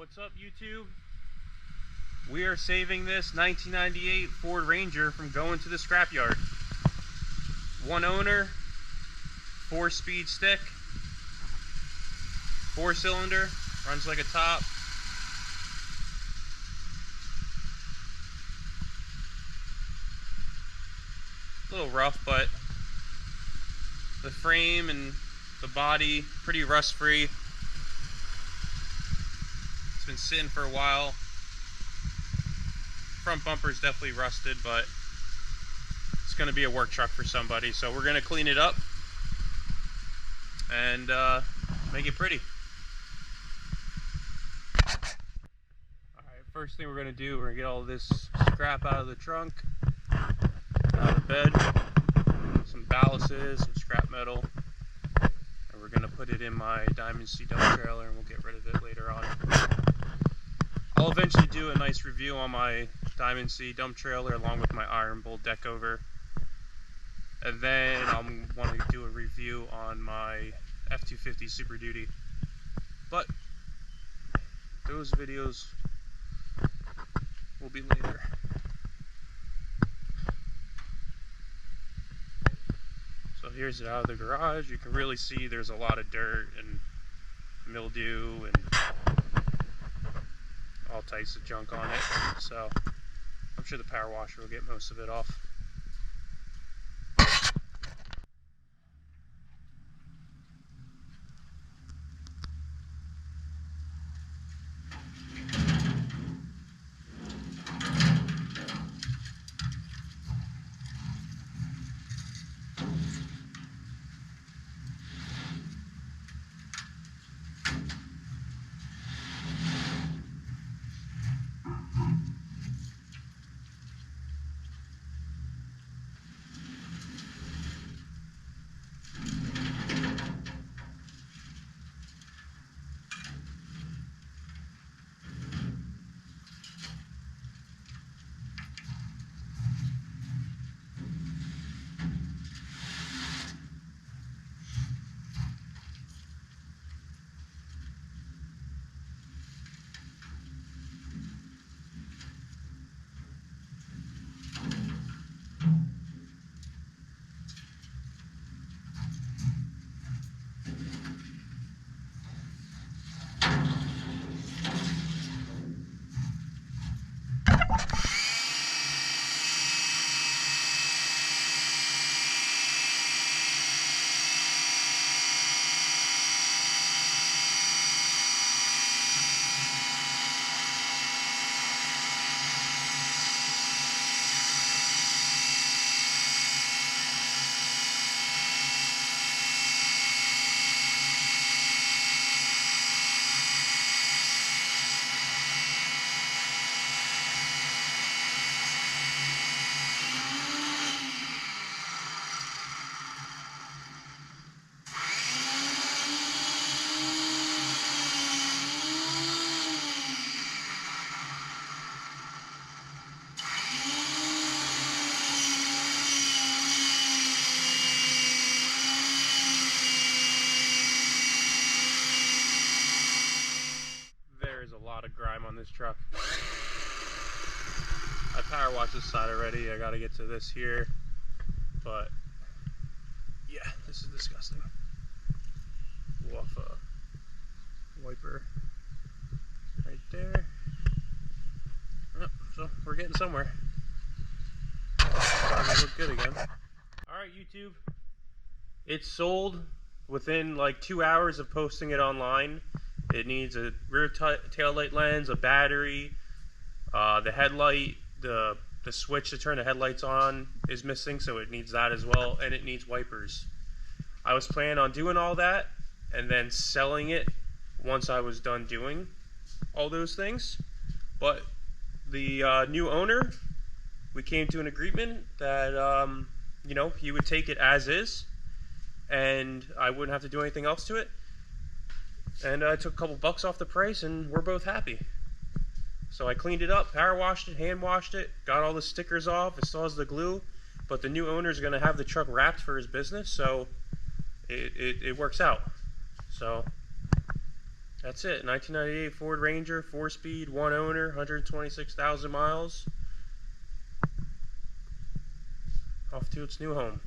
What's up, YouTube? We are saving this 1998 Ford Ranger from going to the scrapyard. One owner, 4-speed stick, 4-cylinder, runs like a top. A little rough, but the frame and the body pretty rust free. It's been sitting for a while. Front bumper is definitely rusted, but it's going to be a work truck for somebody, so we're going to clean it up and make it pretty. Alright, first thing we're going to do, we're going to get all this scrap out of the trunk, out of the bed, some ballasts, some scrap metal, and we're going to put it in my Diamond C dump trailer and we'll get rid of it later on. I'll eventually do a nice review on my Diamond C dump trailer along with my Iron Bull deck over. And then I'll want to do a review on my F-250 Super Duty. But those videos will be later. So here's it out of the garage. You can really see there's a lot of dirt and mildew and all types of junk on it, so I'm sure the power washer will get most of it off. Of grime on this truck. I power washed this side already. I gotta get to this here, but yeah, this is disgusting. Pull off a wiper right there. Oh, so we're getting somewhere. Starting to look good again. Alright, YouTube, it's sold within like 2 hours of posting it online. It needs a rear tail light lens, a battery, the headlight, the switch to turn the headlights on is missing, so it needs that as well, and it needs wipers. I was planning on doing all that and then selling it once I was done doing all those things, but the new owner, we came to an agreement that you know, he would take it as is and I wouldn't have to do anything else to it. And I took a couple bucks off the price and we're both happy. So I cleaned it up, power washed it, hand washed it, got all the stickers off, it still has the glue, but the new owner is going to have the truck wrapped for his business, so it works out. So That's it. 1998 Ford Ranger, 4-speed, 1 owner, 126,000 miles. Off to its new home.